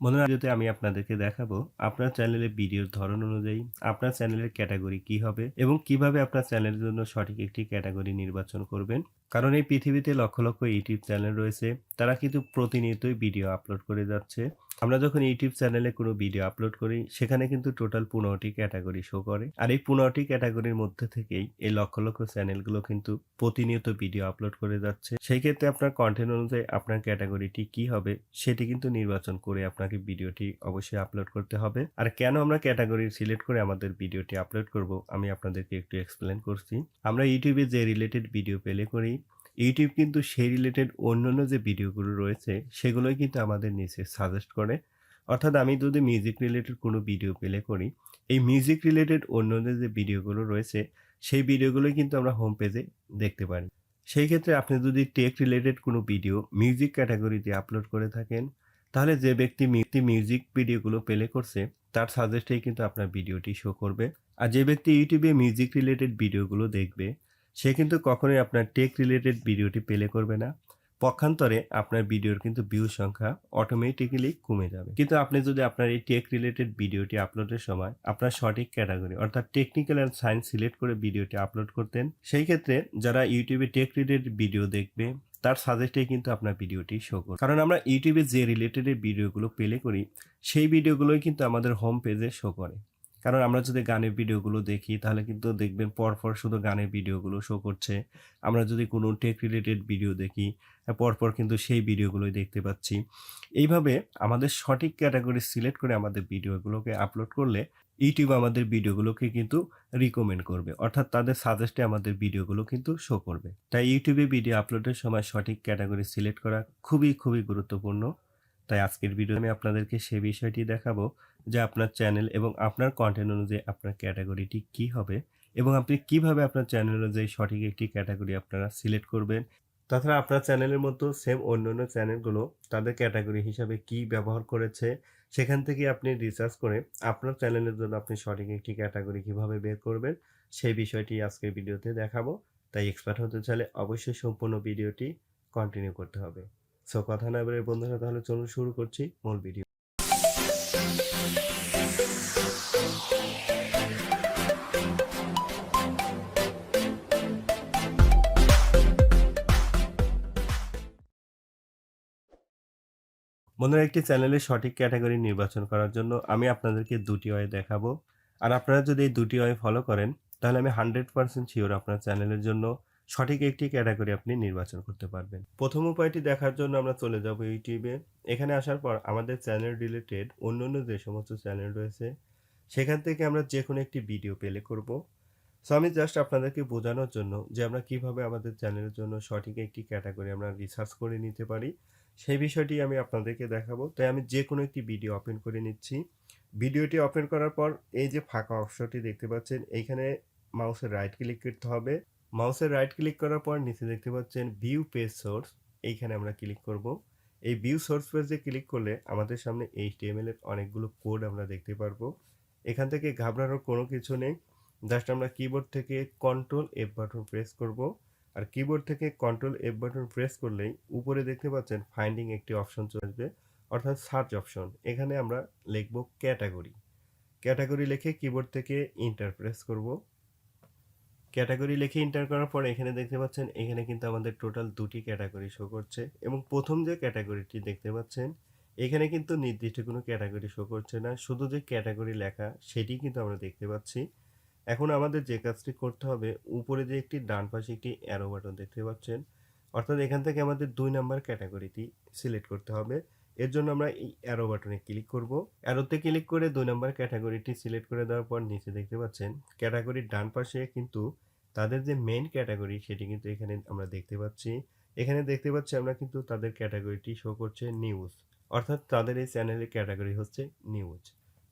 বন্ধুরা, ভিডিওতে আমি আপনাদেরকে দেখাবো আপনার চ্যানেলের ভিডিওর ধরন অনুযায়ী আপনার চ্যানেলের ক্যাটাগরি কি হবে এবং কিভাবে আপনার চ্যানেলের জন্য সঠিক একটি ক্যাটাগরি নির্বাচন করবেন। কারণ এই পৃথিবীতে লক্ষ লক্ষ ইউটিউব চ্যানেল রয়েছে, তারা কিন্তু প্রতিনিয়তই ভিডিও আপলোড করে যাচ্ছে। আমরা যখন ইউটিউব চ্যানেলে কোনো ভিডিও আপলোড করি সেখানে কিন্তু টোটাল 15টি ক্যাটাগরি শো করে, আর এই 15টি ক্যাটাগরির মধ্যে থেকেই এই লক্ষ লক্ষ চ্যানেলগুলো কিন্তু প্রতিনিয়ত ভিডিও আপলোড করে যাচ্ছে। সেই ক্ষেত্রে আপনার কন্টেন্ট অনুযায়ী আপনার ক্যাটাগরিটি কি হবে সেটি কিন্তু নির্বাচন করে আপনাকে ভিডিওটি অবশ্যই আপলোড করতে হবে। আর কেন আমরা ক্যাটাগরি সিলেক্ট করে আমাদের ভিডিওটি আপলোড করব আমি আপনাদেরকে একটু এক্সপ্লেন করছি। আমরা ইউটিউবে যে রিলেটেড ভিডিও প্লে করি, ইউটিউব কিন্তু সেই রিলেটেড অন্যান্য যে ভিডিওগুলো রয়েছে সেগুলোই কিন্তু আমাদের নিচে সাজেস্ট করে। অর্থাৎ আমি যদি মিউজিক রিলেটেড কোনো ভিডিও প্লে করি, এই মিউজিক রিলেটেড অন্যান্য যে ভিডিওগুলো রয়েছে সেই ভিডিওগুলোই কিন্তু আমরা হোম পেজে দেখতে পারি। সেই ক্ষেত্রে আপনি যদি টেক রিলেটেড কোনো ভিডিও মিউজিক ক্যাটাগরিতে আপলোড করে থাকেন, তাহলে যে ব্যক্তি মিউজিক ভিডিওগুলো প্লে করছে তার সাজেস্টেই কিন্তু আপনার ভিডিওটি শো করবে। আর যে ব্যক্তি ইউটিউবে মিউজিক রিলেটেড ভিডিওগুলো দেখবে সে কিন্তু কখনোই আপনার টেক রিলেটেড ভিডিওটি প্লে করবে না। পক্ষান্তরে আপনার ভিডিওর কিন্তু ভিউ সংখ্যা অটোমেটিক্যালি কমে যাবে। কিন্তু আপনি যদি আপনার এই টেক রিলেটেড ভিডিওটি আপলোডের সময় আপনার সঠিক ক্যাটাগরি অর্থাৎ টেকনিক্যাল অ্যান্ড সায়েন্স সিলেক্ট করে ভিডিওটি আপলোড করতেন, সেই ক্ষেত্রে যারা ইউটিউবে টেক রিলেটেড ভিডিও দেখবে তার সাজেস্টে কিন্তু আপনার ভিডিওটি শো করবে। কারণ আমরা ইউটিউবে যে রিলেটেড ভিডিওগুলো প্লে করি সেই ভিডিওগুলোই কিন্তু আমাদের হোম পেজে শো করে। কারণ আমরা যদি গানের ভিডিওগুলো দেখি তাহলে কিন্তু দেখবেন পরপর শুধু গানের ভিডিওগুলো শো করছে। আমরা যদি কোনো টেক রিলেটেড ভিডিও দেখি পরপর কিন্তু সেই ভিডিওগুলোই দেখতে পাচ্ছি। এইভাবে আমাদের সঠিক ক্যাটাগরি সিলেক্ট করে আমাদের ভিডিওগুলোকে আপলোড করলে ইউটিউব আমাদের ভিডিওগুলোকে কিন্তু রিকমেন্ড করবে, অর্থাৎ তাদের সাজেস্টে আমাদের ভিডিওগুলো কিন্তু শো করবে। তাই ইউটিউবে ভিডিও আপলোডের সময় সঠিক ক্যাটাগরি সিলেক্ট করা খুবই গুরুত্বপূর্ণ। তাই আজকের ভিডিও আমি আপনাদেরকে সেই বিষয়টি দেখাবো যে আপনার চ্যানেল এবং আপনার কন্টেন্ট অনুযায়ী আপনার ক্যাটাগরিটি কি হবে এবং আপনি কিভাবে আপনার চ্যানেল অনুযায়ী সঠিক একটি ক্যাটাগরি আপনারা সিলেক্ট করবেন। তাছাড়া আপনার চ্যানেলের মতো সেম অন্যান্য চ্যানেলগুলো তাদের ক্যাটাগরি হিসাবে কি ব্যবহার করেছে সেখান থেকে আপনি রিসার্চ করে আপনার চ্যানেলের জন্য আপনি সঠিক একটি ক্যাটাগরি কিভাবে বের করবেন সেই বিষয়টি আজকের ভিডিওতে দেখাবো। তাই এক্সপার্ট হতে চাইলে অবশ্যই সম্পূর্ণ ভিডিওটি কন্টিনিউ করতে হবে। সো কথা না বলে বন্ধুরা, তাহলে চলুন শুরু করছি মূল ভিডিও। বন্ধুরা, একটি চ্যানেলের সঠিক ক্যাটাগরি নির্বাচন করার জন্য আমি আপনাদেরকে দুটি ওয়ে দেখাবো। আর আপনারা যদি এই দুটি ওয়ে ফলো করেন তাহলে আমি 100% শিওর আপনার চ্যানেলের জন্য সঠিক একটি ক্যাটাগরি আপনি নির্বাচন করতে পারবেন। প্রথম উপায়টি দেখার জন্য আমরা চলে যাব ইউটিউবে। এখানে আসার পর আমাদের চ্যানেল রিলেটেড অন্যান্য যে সমস্ত চ্যানেল রয়েছে সেখান থেকে আমরা যে কোনো একটি ভিডিও প্লে করব। সো আমি জাস্ট আপনাদেরকে বোঝানোর জন্য যে আমরা কিভাবে আমাদের চ্যানেলের জন্য সঠিক একটি ক্যাটাগরি আমরা রিসার্চ করে নিতে পারি সেই বিষয়টি আমি আপনাদেরকে দেখাবো। তাই আমি যে কোনো একটি ভিডিও ওপেন করে নিচ্ছি। ভিডিওটি ওপেন করার পর এই যে ফাঁকা অপশনটি দেখতে পাচ্ছেন এইখানে মাউসের রাইট ক্লিক করতে হবে। মাউসের রাইট ক্লিক করার পর নিচে দেখতে পাচ্ছেন ভিউ পেজ সোর্স, এইখানে আমরা ক্লিক করব। এই ভিউ সোর্স পেজে ক্লিক করলে আমাদের সামনে HTML এর অনেকগুলো কোড আমরা দেখতে পারবো। এখান থেকে ঘাবড়ানোর কোনো কিছু নেই। জাস্ট আমরা কিবোর্ড থেকে কন্ট্রোল F বাটন প্রেস করব। আর কিবোর্ড থেকে কন্ট্রোল F বাটন প্রেস করলেই উপরে দেখতে পাচ্ছেন ফাইন্ডিং একটি অপশন চলে আসবে, অর্থাৎ সার্চ অপশন। এখানে আমরা লিখব ক্যাটাগরি। ক্যাটাগরি লিখে কিবোর্ড থেকে এন্টার প্রেস করব। ক্যাটাগরি লিখে এন্টার করার পর এখানে দেখতে পাচ্ছেন এখানে কিন্তু আমাদের টোটাল দুটি ক্যাটাগরি শো করছে এবং প্রথম যে ক্যাটাগরিটি দেখতে পাচ্ছেন এখানে কিন্তু নির্দিষ্ট কোনো ক্যাটাগরি শো করছে না, শুধু যে ক্যাটাগরি লেখা সেটি কিন্তু আমরা দেখতে পাচ্ছি। এখন আমাদের যে কাজটি করতে হবে, উপরে যে একটি ডান পাশে একটি অ্যারো বাটন দেখতে পাচ্ছেন, অর্থাৎ এখান থেকে আমাদের 2 নাম্বার ক্যাটাগরিটি সিলেক্ট করতে হবে। এর জন্য আমরা এই অ্যারো বাটনে ক্লিক করব। অ্যারোতে ক্লিক করে 2 নাম্বার ক্যাটাগরিটি সিলেক্ট করে দেওয়ার পর নিচে দেখতে পাচ্ছেন ক্যাটাগরির ডান পাশে কিন্তু তাদের যে মেইন ক্যাটাগরি সেটি কিন্তু এখানে আমরা দেখতে পাচ্ছি। এখানে দেখতে পাচ্ছি আমরা কিন্তু তাদের ক্যাটাগরিটি শো করছে নিউজ, অর্থাৎ তাদের এই চ্যানেলের ক্যাটাগরি হচ্ছে নিউজ।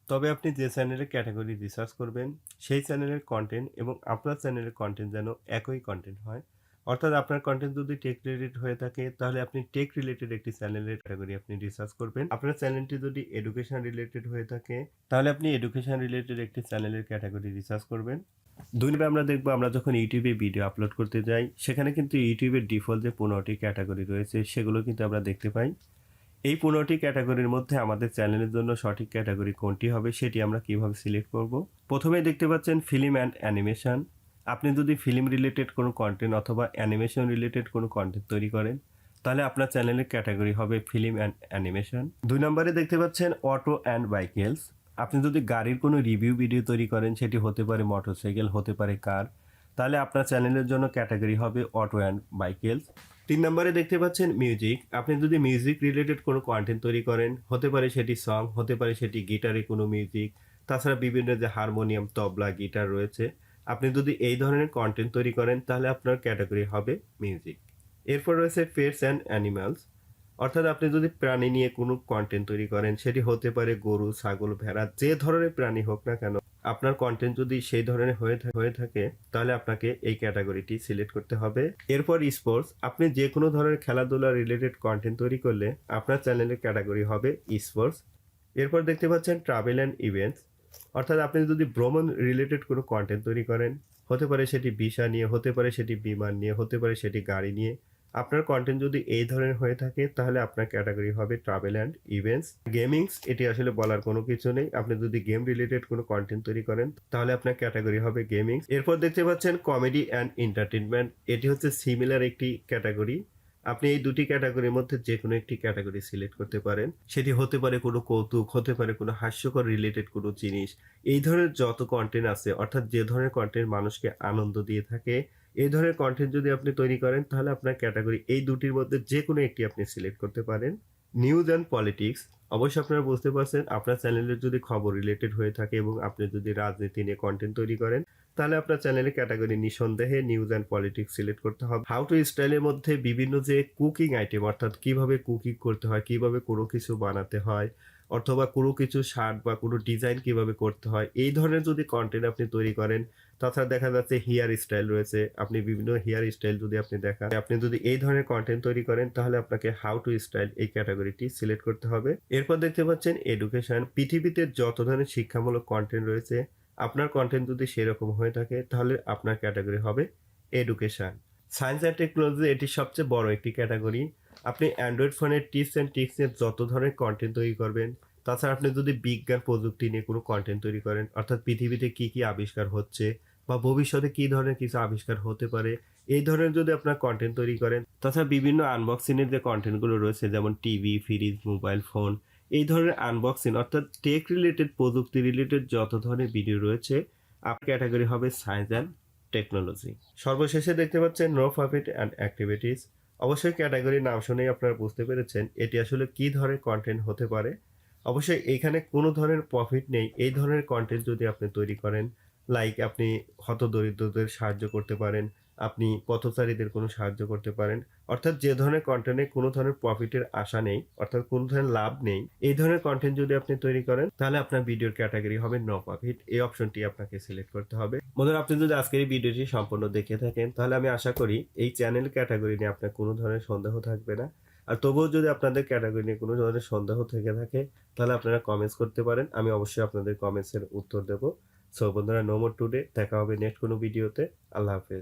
তবে আপনি যে চ্যানেলের ক্যাটাগরি রিসার্চ করবেন সেই চ্যানেলের কন্টেন্ট এবং আপনার চ্যানেলের কন্টেন্ট যেন একই কন্টেন্ট হয়। অর্থাৎ আপনার কন্টেন্ট যদি টেক রিলেটেড হয়ে থাকে তাহলে আপনি টেক রিলেটেড একটি চ্যানেলের ক্যাটাগরি আপনি রিসার্চ করবেন। আপনার চ্যানেলটি যদি এডুকেশন রিলেটেড হয়ে থাকে তাহলে আপনি এডুকেশন রিলেটেড একটি চ্যানেলের ক্যাটাগরি রিসার্চ করবেন। 2 নম্বরে আমরা দেখব, আমরা যখন ইউটিউবে ভিডিও আপলোড করতে যাই সেখানে কিন্তু ইউটিউবের ডিফল্ট যে 15টি ক্যাটাগরি রয়েছে সেগুলো কিন্তু আমরা দেখতে পাই। এই 15টি ক্যাটাগরির মধ্যে আমাদের চ্যানেলের জন্য সঠিক ক্যাটাগরি কোনটি হবে সেটি আমরা কিভাবে সিলেক্ট করব। প্রথমেই দেখতে পাচ্ছেন ফিল্ম অ্যান্ড অ্যানিমেশন। আপনি যদি ফিল্ম রিলেটেড কোনো কন্টেন্ট অথবা অ্যানিমেশন রিলেটেড কোনো কন্টেন্ট তৈরি করেন তাহলে আপনার চ্যানেলের ক্যাটাগরি হবে ফিল্ম অ্যান্ড অ্যানিমেশন। 2 নম্বরে দেখতে পাচ্ছেন অটো অ্যান্ড বাইকেলস। আপনি যদি গাড়ির কোনো রিভিউ ভিডিও তৈরি করেন, সেটি হতে পারে মোটরসাইকেল, হতে পারে কার, তাহলে আপনার চ্যানেলের জন্য ক্যাটাগরি হবে অটো অ্যান্ড বাইকেলস। 3 নম্বরে দেখতে পাচ্ছেন মিউজিক। আপনি যদি মিউজিক রিলেটেড কোনো কন্টেন্ট তৈরি করেন, হতে পারে সেটি সং, হতে পারে সেটি গিটারে কোনো মিউজিক, তাছাড়া বিভিন্ন যে হারমোনিয়াম, তবলা, গিটার রয়েছে, আপনি যদি এই ধরনের কন্টেন্ট তৈরি করেন তাহলে আপনার ক্যাটাগরি হবে মিউজিক। এরপর রয়েছে পেটস অ্যান্ড অ্যানিমালস, অর্থাৎ আপনি যদি প্রাণী নিয়ে কোনো কন্টেন্ট তৈরি করেন, সেটি হতে পারে গরু, ছাগল, ভেড়া, যে ধরনের প্রাণী হোক না কেন, আপনার কন্টেন্ট যদি সেই ধরনের হয়ে থাকে তাহলে আপনাকে এই ক্যাটাগরিটি সিলেক্ট করতে হবে। এরপর স্পোর্টস, আপনি যে কোনো ধরনের খেলাধুলা রিলেটেড কন্টেন্ট তৈরি করলে আপনার চ্যানেলের ক্যাটাগরি হবে স্পোর্টস। এরপর দেখতে পাচ্ছেন ট্রাভেল অ্যান্ড ইভেন্টস, অর্থাৎ আপনি যদি ভ্রমণ রিলেটেড কোনো কন্টেন্ট তৈরি করেন, হতে পারে সেটি ভিসা নিয়ে, হতে পারে সেটি বিমান নিয়ে, হতে পারে সেটি গাড়ি নিয়ে, আপনার কন্টেন্ট যদি এই ধরনের হয়ে থাকে তাহলে আপনার ক্যাটাগরি হবে ট্রাভেল অ্যান্ড ইভেন্টস। গেমিংস, এটি আসলে বলার কোনো কিছু নেই, আপনি যদি গেম রিলেটেড কোনো কন্টেন্ট তৈরি করেন তাহলে আপনার ক্যাটাগরি হবে গেমিংস। এরপর দেখতে পাচ্ছেন কমেডি অ্যান্ড এন্টারটেনমেন্ট, এটি হচ্ছে সিমিলার একটি ক্যাটাগরি। আপনি এই দুটি ক্যাটাগরির মধ্যে যে কোনো একটি ক্যাটাগরি সিলেক্ট করতে পারেন, সেটি হতে পারে কোনো কৌতুক, হতে পারে কোনো হাস্যকর রিলেটেড কোনো জিনিস। এই ধরনের যত কন্টেন্ট আছে, অর্থাৎ যে ধরনের কন্টেন্ট মানুষকে আনন্দ দিয়ে থাকে, এই ধরনের কন্টেন্ট যদি আপনি তৈরি করেন তাহলে আপনার ক্যাটাগরি এই দুটির মধ্যে যে কোনো একটি আপনি সিলেক্ট করতে পারেন। নিউজ অ্যান্ড পলিটিক্স, অবশ্যই আপনারা বুঝতে পারছেন আপনার চ্যানেলের যদি খবর রিলেটেড হয়ে থাকে এবং আপনি যদি রাজনীতি নিয়ে কন্টেন্ট তৈরি করেন তাহলে আপনার চ্যানেলের ক্যাটাগরি নিঃসন্দেহে নিউজ অ্যান্ড পলিটিক্স সিলেক্ট করতে হবে। হাউ টু স্টাইলের মধ্যে বিভিন্ন যে কুকিং আইটেম, অর্থাৎ কিভাবে কুকিং করতে হয়, কিভাবে কোনো কিছু বানাতে হয়, অথবা কোনো কিছু শার্ট বা কোনো ডিজাইন কিভাবে করতে হয়, এই ধরনের যদি কন্টেন্ট আপনি তৈরি করেন, তাছাড়া দেখা যাচ্ছে হেয়ার স্টাইল রয়েছে, আপনি বিভিন্ন হেয়ার স্টাইল যদি আপনি দেখান, আপনি যদি এই ধরনের কন্টেন্ট তৈরি করেন তাহলে আপনাকে হাউ টু স্টাইল এই ক্যাটাগরিটি সিলেক্ট করতে হবে। এরপর দেখতে পাচ্ছেন এডুকেশন। পৃথিবীতে যত ধরনের শিক্ষামূলক কন্টেন্ট রয়েছে, আপনার কন্টেন্ট যদি সেরকম হয়ে থাকে তাহলে আপনার ক্যাটাগরি হবে এডুকেশন। সায়েন্স অ্যান্ড টেকনোলজি, এটি সবচেয়ে বড় একটি ক্যাটাগরি। আপনি অ্যান্ড্রয়েড ফোনের টিপস অ্যান্ড ট্রিক্স নিয়ে যত ধরনের কন্টেন্ট তৈরি করবেন, তাছাড়া আপনি যদি বিজ্ঞান প্রযুক্তি নিয়ে কোনো কন্টেন্ট তৈরি করেন, অর্থাৎ পৃথিবীতে কি কি আবিষ্কার হচ্ছে বা ভবিষ্যতে কি ধরনের কিছু আবিষ্কার হতে পারে, এই ধরনের যদি আপনার কন্টেন্ট তৈরি করেন, তাছাড়া বিভিন্ন আনবক্সিংয়ের যে কন্টেন্টগুলো রয়েছে, যেমন টিভি, ফ্রিজ, মোবাইল ফোন, এই ধরনের আনবক্সিং অর্থাৎ টেক রিলেটেড, প্রযুক্তি রিলেটেড যত ধরনের ভিডিও রয়েছে, আপনার ক্যাটাগরি হবে সায়েন্স অ্যান্ড টেকনোলজি। সর্বশেষে দেখতে পাচ্ছেন নো প্রফিট অ্যান্ড অ্যাক্টিভিটিস। অবশ্যই ক্যাটাগরির নাম শুনেই আপনারা বুঝতে পেরেছেন এটি আসলে কী ধরনের কন্টেন্ট হতে পারে। অবশ্যই এইখানে কোনো ধরনের প্রফিট নেই। এই ধরনের কন্টেন্ট যদি আপনি তৈরি করেন, লাইক আপনি হতদরিদ্রদের সাহায্য করতে পারেন, আপনি পথচারীদের কোনো সাহায্য করতে পারেন, অর্থাৎ যে ধরনের কন্টেন্টে কোনো ধরনের প্রফিটের আশা নেই, অর্থাৎ কোনো ধরনের লাভ নেই, এই ধরনের কন্টেন্ট যদি আপনি তৈরি করেন তাহলে আপনার ভিডিওর ক্যাটাগরি হবে নো প্রফিট। এই অপশনটি আপনাকে সিলেক্ট করতে হবে। বন্ধুরা, আপনি যদি আজকের এই ভিডিওটি সম্পূর্ণ দেখে থাকেন তাহলে আমি আশা করি এই চ্যানেল ক্যাটাগরি নিয়ে আপনার কোনো ধরনের সন্দেহ থাকবে না। আর তবুও যদি আপনাদের ক্যাটাগরি নিয়ে কোনো ধরনের সন্দেহ থেকে থাকে তাহলে আপনারা কমেন্টস করতে পারেন, আমি অবশ্যই আপনাদের কমেন্টসের উত্তর দেবো। সো বন্ধুরা, নো মোর টুডে, দেখা হবে নেক্সট কোনো ভিডিওতে। আল্লাহ হাফেজ।